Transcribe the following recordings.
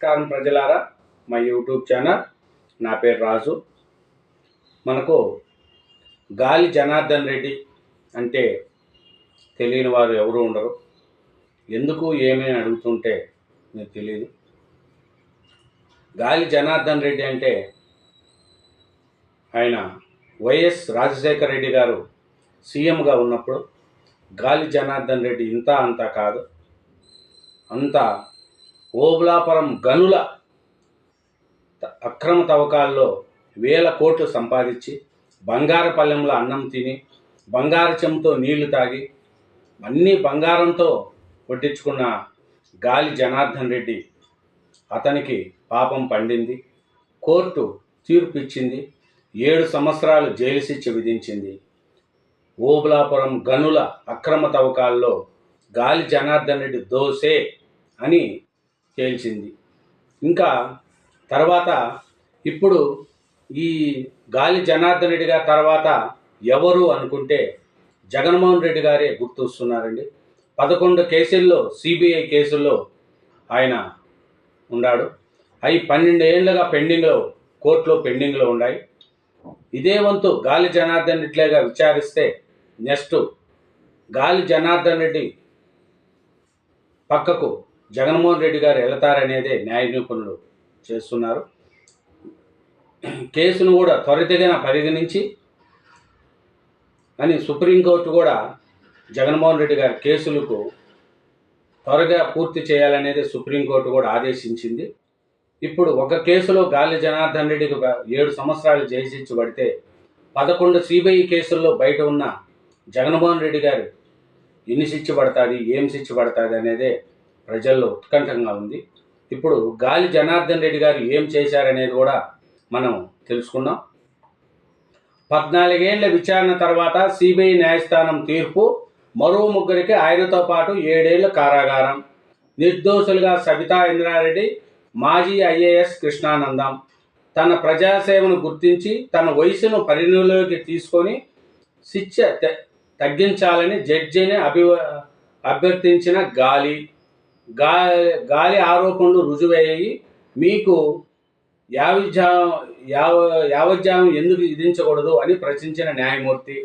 నమస్కారం ప్రజలారా, మా యూట్యూబ్ ఛానల్. నా పేరు రాజు. మనకు గాలి జనార్దన్ రెడ్డి అంటే తెలియని వారు ఎవరు ఉండరు. ఎందుకు ఏమని అడుగుతుంటే మీకు తెలియదు. గాలి జనార్దన్ రెడ్డి అంటే ఆయన వైఎస్ రాజశేఖర రెడ్డి గారు సీఎంగా ఉన్నప్పుడు గాలి జనార్దన్ రెడ్డి ఇంత అంతా కాదు, అంత ఓబులాపురం గనుల అక్రమ తవ్వకాల్లో వేల కోట్లు సంపాదించి బంగారు పళ్ళెంలో అన్నం తిని బంగారు చెంతో నీళ్లు తాగి అన్నీ బంగారంతో వడ్డించుకున్న గాలి జనార్దన్ రెడ్డి అతనికి పాపం పండింది. కోర్టు తీర్పు ఇచ్చింది. 7 సంవత్సరాలు జైలు శిక్ష విధించింది. ఓబులాపురం గనుల అక్రమ తవ్వకాల్లో గాలి జనార్దన్ రెడ్డి దోసే అని తేల్చింది. ఇంకా తర్వాత ఇప్పుడు ఈ గాలి జనార్దన్ రెడ్డి గారి తర్వాత ఎవరు అనుకుంటే జగన్మోహన్ రెడ్డి గారే గుర్తొస్తున్నారండి. 11 కేసుల్లో సిబిఐ కేసుల్లో ఆయన ఉన్నాడు. అవి 12 ఏళ్ళుగా కోర్టులో పెండింగ్లో ఉన్నాయి. ఇదే వంతు గాలి జనార్దన్ రెడ్డిగా విచారిస్తే నెక్స్ట్ గాలి జనార్దన్ రెడ్డి పక్కకు జగన్మోహన్ రెడ్డి గారు వెళతారనేదే న్యాయ నిపుణులు చేస్తున్నారు. కేసును కూడా త్వరితగతిన పరిగణించి అని సుప్రీంకోర్టు కూడా జగన్మోహన్ రెడ్డి గారి కేసులకు త్వరగా పూర్తి చేయాలనేది సుప్రీంకోర్టు కూడా ఆదేశించింది. ఇప్పుడు ఒక కేసులో గాలి జనార్దన్ రెడ్డికి 7 సంవత్సరాలు జైలు శిక్ష పడితే 11 సిబిఐ కేసుల్లో బయట ఉన్న జగన్మోహన్ రెడ్డి గారు ఎన్ని శిక్ష పడుతుంది, ఏం శిక్ష పడుతుంది అనేదే ప్రజల్లో ఉత్కంఠంగా ఉంది. ఇప్పుడు గాలి జనార్దన్ రెడ్డి గారు ఏం చేశారనేది కూడా మనం తెలుసుకుందాం. 14 ఏళ్ల విచారణ తర్వాత సిబిఐ న్యాయస్థానం తీర్పు. మరో ముగ్గురికి ఆయనతో పాటు 7 ఏళ్ల కారాగారం. నిర్దోషులుగా సబితా ఇంద్రారెడ్డి, మాజీ ఐఏఎస్ కృష్ణానందం. తన ప్రజాసేవను గుర్తించి తన వయసును పరిగణలోకి తీసుకొని శిక్ష తగ్గించాలని జడ్జిని అభ్యర్థించిన గాలి ఆరోపణలు రుజువయ్యాయి, మీకు యావజ్జామం ఎందుకు విధించకూడదు అని ప్రశ్నించిన న్యాయమూర్తి.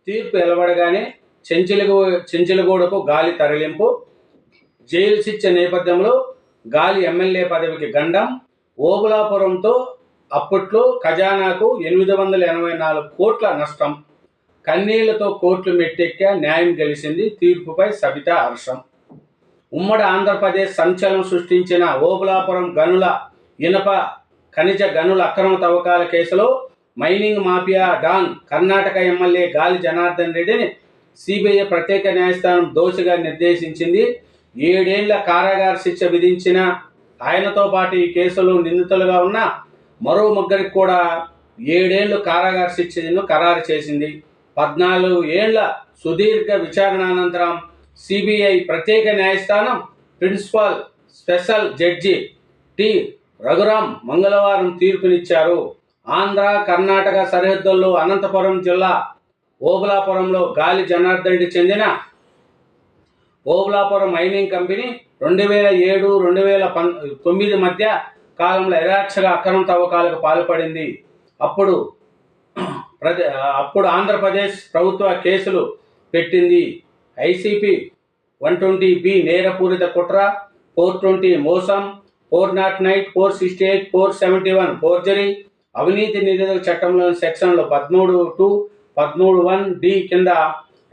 తీర్పు వెలువడగానే చెంచులగూడకు గాలి తరలింపు. జైలు శిక్ష నేపథ్యంలో గాలి ఎమ్మెల్యే పదవికి గండం. ఓబులాపురంతో అప్పట్లో ఖజానాకు 884 కోట్ల నష్టం. కన్నీళ్లతో కోర్టులు మెట్టెక్కా న్యాయం గెలిచింది. తీర్పుపై సబితా హర్షం. ఉమ్మడి ఆంధ్రప్రదేశ్ సంచలనం సృష్టించిన ఓబులాపురం గనుల ఇనప ఖనిజ గనుల అక్రమ తవ్వకాల కేసులో mining mafia don Karnataka MLA Gali Janardhan రెడ్డిని సిబిఐ ప్రత్యేక న్యాయస్థానం దోషిగా నిర్దేశించింది. 7 ఏళ్ల కారాగార శిక్ష విధించిన ఆయనతో పాటు ఈ కేసులో నిందితులుగా ఉన్న మరో ముగ్గురికి కూడా 7 ఏళ్లు కారాగార శిక్షను ఖరారు చేసింది. 14 ఏళ్ల సుదీర్ఘ విచారణ అనంతరం సిబిఐ ప్రత్యేక న్యాయస్థానం principal special judge T Raghuram మంగళవారం తీర్పునిచ్చారు. ఆంధ్ర కర్ణాటక సరిహద్దుల్లో అనంతపురం జిల్లా ఓబులాపురంలో గాలి జనార్దన్ రెడ్డి చెందిన ఓబులాపురం మైనింగ్ కంపెనీ 2007-2009 మధ్య కాలంలో యథార్చగా అక్రమ తవ్వకాలకు పాల్పడింది. అప్పుడు ఆంధ్రప్రదేశ్ ప్రభుత్వ కేసులు పెట్టింది. ఐసీపీ 120B నేరపూరిత కుట్ర, 420 మోసం, 409, 468, 471 ఫోర్జరీ, అవినీతి నిరోధక చట్టంలోని సెక్షన్లు 13(2), 13(1)(d) కింద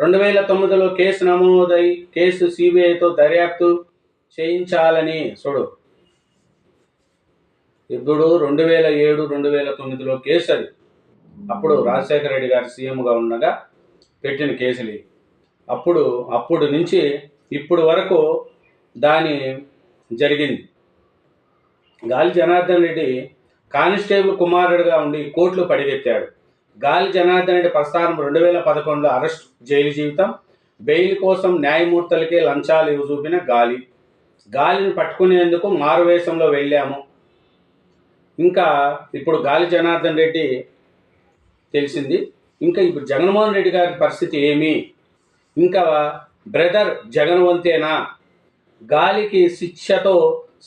2009లో కేసు నమోదై కేసు సిబిఐతో దర్యాప్తు చేయించాలని ఇప్పుడు 2007-2009లో కేసు. అది అప్పుడు రాజశేఖర రెడ్డి గారు సీఎంగా ఉండగా పెట్టిన కేసులు. అప్పుడు నుంచి ఇప్పుడు వరకు దాని జరిగింది. గాలి జనార్దన్ రెడ్డి కానిస్టేబుల్ కుమారుడిగా ఉండి కోర్టులో పడిగెత్తాడు. గాలి జనార్దన్ రెడ్డి ప్రస్థానం 2011లో అరెస్ట్, జైలు జీవితం. బెయిల్ కోసం న్యాయమూర్తులకే లంచాలు చూపిన గాలిని పట్టుకునేందుకు మారువేషంలో వెళ్ళాము. ఇంకా ఇప్పుడు గాలి జనార్దన్ రెడ్డి తెలిసింది. ఇంకా ఇప్పుడు జగన్మోహన్ రెడ్డి గారి పరిస్థితి ఏమి? ఇంకా బ్రదర్ జగన్ వంతేనా? గాలికి శిక్షతో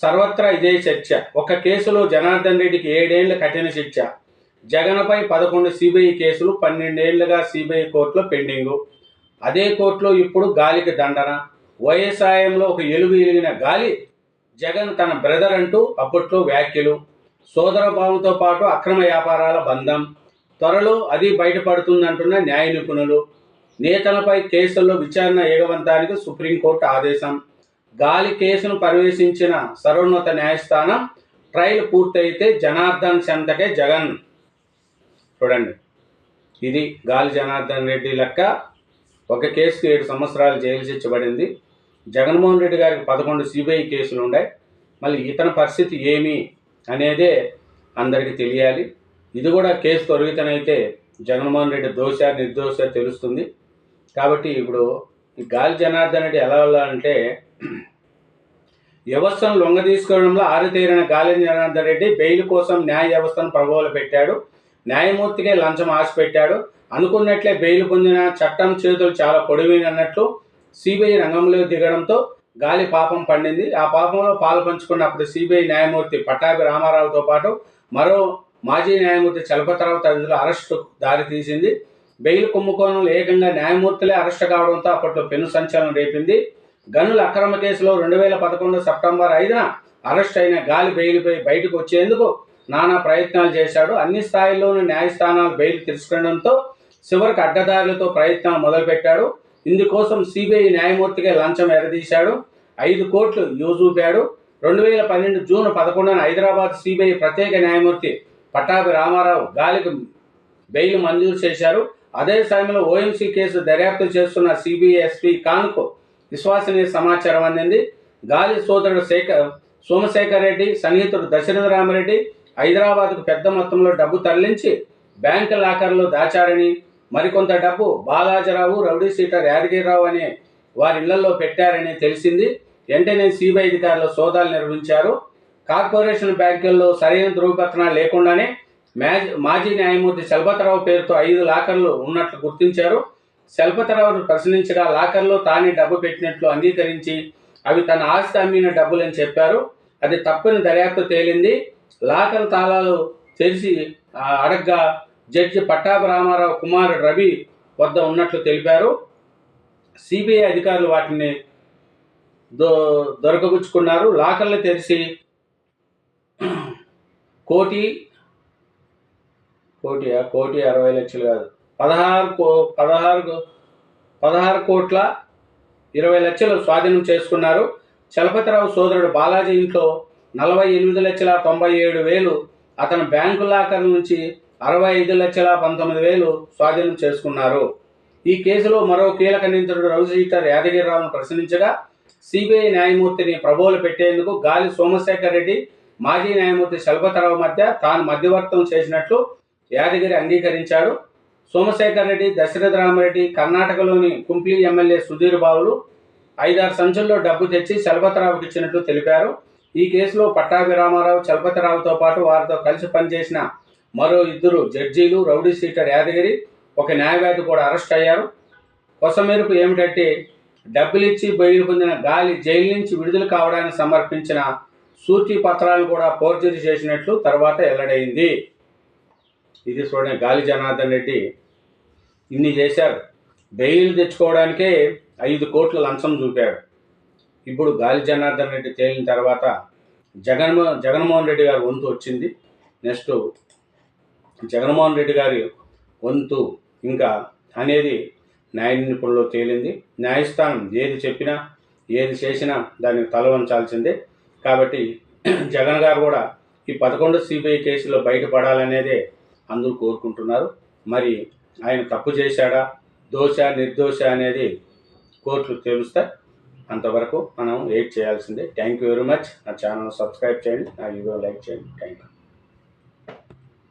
సర్వత్రా ఇదే చర్చ. ఒక కేసులో జనార్దన్ రెడ్డికి 7 ఏళ్ల కఠిన శిక్ష. జగన్పై 11 సిబిఐ కేసులు, 12 ఏళ్లుగా సిబిఐ కోర్టులో పెండింగు. అదే కోర్టులో ఇప్పుడు గాలికి దండన. వైఎస్ హయాంలో ఒక ఎలుగు ఎలిగిన గాలి జగన్ తన బ్రదర్ అంటూ అప్పట్లో వ్యాఖ్యలు. సోదర భావంతో పాటు అక్రమ వ్యాపారాల బంధం. త్వరలో అది బయటపడుతుందంటున్న న్యాయ నిపుణులు. నేతలపై కేసుల్లో విచారణ ఏగవంతానికి సుప్రీంకోర్టు ఆదేశం. గాలి కేసును పర్యవేక్షించిన సర్వోన్నత న్యాయస్థానం ట్రయల్ పూర్తయితే జనార్దన్ చెంతకే జగన్. చూడండి, ఇది గాలి జనార్దన్ రెడ్డి లెక్క. ఒక కేసుకు 7 సంవత్సరాలు జైలు శిక్ష పడింది. జగన్మోహన్ రెడ్డి గారికి 11 సిబిఐ కేసులు ఉన్నాయి. మళ్ళీ ఇతని పరిస్థితి ఏమి అనేదే అందరికీ తెలియాలి. ఇది కూడా కేసు త్వరితనైతే జగన్మోహన్ రెడ్డి దోష నిర్దోష తెలుస్తుంది. కాబట్టి ఇప్పుడు ఈ గాలి జనార్దన్ రెడ్డి ఎలా అంటే, వ్యవస్థను లొంగ తీసుకోవడంలో ఆరితేరిన గాలి జనార్దన్ రెడ్డి బెయిల్ కోసం న్యాయ వ్యవస్థను ప్రభావం పెట్టాడు. న్యాయమూర్తికే లంచం ఆశ పెట్టాడు. అనుకున్నట్లే బెయిల్ పొందిన చట్టం చేతులు చాలా పొడివినన్నట్లు సిబిఐ రంగంలో దిగడంతో గాలి పాపం పండింది. ఆ పాపంలో పాలు పంచుకున్న అప్పుడు సిబిఐ న్యాయమూర్తి పట్టాభి రామారావుతో పాటు మరో మాజీ న్యాయమూర్తి చలపతిరావు తదితరుల అరెస్టు దారితీసింది. బెయిల్ కుంభకోణంలో ఏకంగా న్యాయమూర్తులే అరెస్టు కావడంతో అప్పట్లో పెను సంచలనం రేపింది. గనుల అక్రమ కేసులో 2011 సెప్టెంబర్ 5న అరెస్ట్ అయిన గాలి బెయిల్పై బయటకు వచ్చేందుకు నానా ప్రయత్నాలు చేశాడు. అన్ని స్థాయిల్లోనూ న్యాయస్థానాలు బెయిల్ తిరస్కరించడంతో చివరికి అడ్డదారులతో ప్రయత్నాలు మొదలుపెట్టాడు. ఇందుకోసం సిబిఐ న్యాయమూర్తిగా లంచం ఎరదీశాడు. 5 కోట్లు చూపాడు. 2012 జూన్ 11న హైదరాబాద్ సిబిఐ ప్రత్యేక న్యాయమూర్తి పట్టాభి రామారావు గాలికి బెయిల్ మంజూరు చేశారు. అదే సమయంలో ఓఎంసీ కేసు దర్యాప్తు చేస్తున్న సిబిఐ ఎస్పీ ఖాన్కు విశ్వసనీయ సమాచారం అందింది. గాలి సోదరుడు సోమశేఖర్ రెడ్డి, సన్నిహితుడు దశరథరామరెడ్డి హైదరాబాద్కు పెద్ద మొత్తంలో డబ్బు తరలించి బ్యాంకు లాకర్లో దాచారని, మరికొంత డబ్బు బాలాజీరావు, రౌడీ షీటర్ యాదగిరిరావు అనే వారి ఇళ్లలో పెట్టారని తెలిసింది. వెంటనే సిబిఐ అధికారులు సోదాలు నిర్వహించారు. కార్పొరేషన్ బ్యాంకుల్లో సరైన ధృవపత్రాలు లేకుండానే మాజీ న్యాయమూర్తి చలపతిరావు పేరుతో 5 లాకర్లు ఉన్నట్లు గుర్తించారు. చలపతిరావును ప్రశ్నించగా లాకర్లో తానే డబ్బు పెట్టినట్లు అంగీకరించి అవి తన ఆస్తి అమ్మిన డబ్బులని చెప్పారు. అది తప్పని దర్యాప్తు తేలింది. లాకర్ తాళాలు తెరిచి అడగ్గా జడ్జి పట్టాభి రామారావు కుమారుడు రవి వద్ద ఉన్నట్లు తెలిపారు. సిబిఐ అధికారులు వాటిని దొరకబుచ్చుకున్నారు. లాకర్లు తెరిచి కోటి 60 లక్షలు కాదు, 16 కోట్ల 20 లక్షలు స్వాధీనం చేసుకున్నారు. చలపతిరావు సోదరుడు బాలాజీ ఇంట్లో 48,97,000, అతని బ్యాంకు లాకర్ నుంచి 65,19,000 స్వాధీనం చేసుకున్నారు. ఈ కేసులో మరో కీలక నిందితుడు రౌడీ షీటర్ యాదగిరిరావును ప్రశ్నించగా సిబిఐ న్యాయమూర్తిని ప్రభోలు పెట్టేందుకు గాలి సోమశేఖర్ రెడ్డి, మాజీ న్యాయమూర్తి చలపతిరావు మధ్య తాను మధ్యవర్తం చేసినట్లు యాదగిరి అంగీకరించాడు. సోమశేఖర్ రెడ్డి, దశరథరామరెడ్డి కర్ణాటకలోని కుంప్లీ ఎమ్మెల్యే సుధీర్ బాబులు 5-6 సంచుల్లో డబ్బు తెచ్చి చలపతిరావుకి ఇచ్చినట్లు తెలిపారు. ఈ కేసులో పట్టాభి రామారావు, చలపతిరావుతో పాటు వారితో కలిసి పనిచేసిన మరో 2 జడ్జీలు, రౌడీ షీటర్ యాదగిరి, ఒక న్యాయవాది కూడా అరెస్ట్ అయ్యారు. కొసమెరుపు ఏమిటంటే, డబ్బులిచ్చి బెయిల్ పొందిన గాలి జైలు నుంచి విడుదల కావడానికి సమర్పించిన సూచి పత్రాలను కూడా ఫోర్జరీ చేసినట్లు తర్వాత వెల్లడైంది. ఇది చూడండి, గాలి జనార్దన్ రెడ్డి ఇన్ని చేశారు. బెయిల్ తెచ్చుకోవడానికే 5 కోట్ల లంచం చూపాడు. ఇప్పుడు గాలి జనార్దన్ రెడ్డి తేలిన తర్వాత జగన్మోహన్ రెడ్డి గారి వంతు వచ్చింది. నెక్స్ట్ జగన్మోహన్ రెడ్డి గారి వంతు ఇంకా అనేది న్యాయ నిపుణుల్లో తేలింది. న్యాయస్థానం ఏది చెప్పినా ఏది చేసినా దానికి తల వంచాల్సిందే. కాబట్టి జగన్ గారు కూడా ఈ 11 సిబిఐ కేసులో బయటపడాలనేదే అందరూ కోరుకుంటున్నారు. మరి ఆయన తప్పు చేశాడా, దోష నిర్దోష అనేది కోర్టులు తెలుస్తాయి. అంతవరకు మనం వెయిట్ చేయాల్సిందే. Thank you very much. నా ఛానల్ సబ్స్క్రైబ్ చేయండి, నా వీడియో లైక్ చేయండి. Thank you.